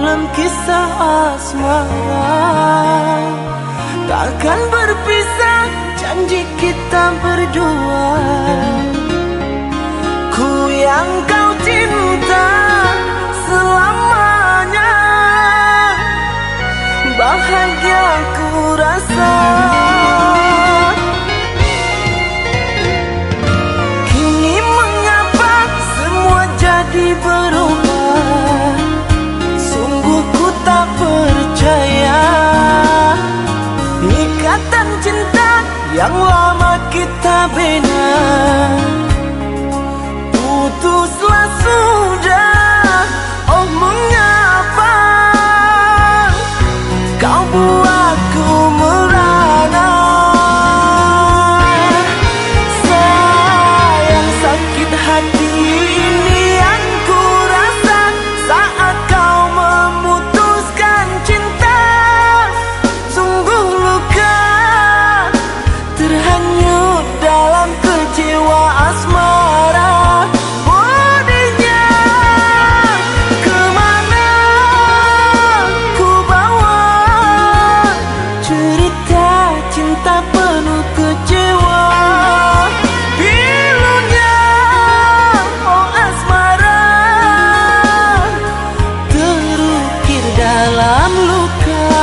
dalam kisah asmara. Takkan berpisah, janji kita berdua. Ku yang kau cinta selamanya, bahagia ku rasa. Kini mengapa semua jadi berubah? Sungguh ku tak percaya. Ikatan cinta yang lama kita bina putuslah sudah. Oh mengapa kau buatku merana? Sayang, sakit hati ini yang ku rasa saat kau memutuskan cinta. Sungguh luka terhanyut dalam kecewa asmara. Bodinya kemana ku bawa cerita cinta penuh kecewa. Pilunya oh asmara terukir dalam luka.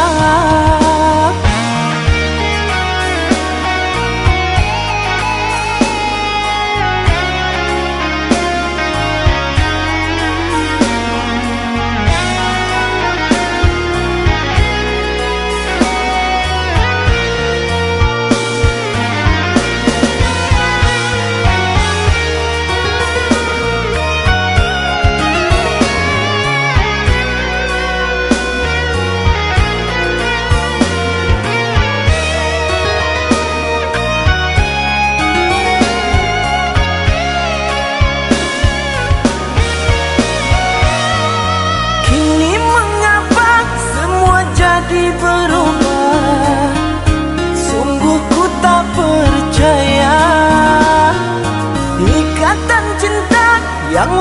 Berubah, sungguh ku tak percaya. Ikatan cinta yang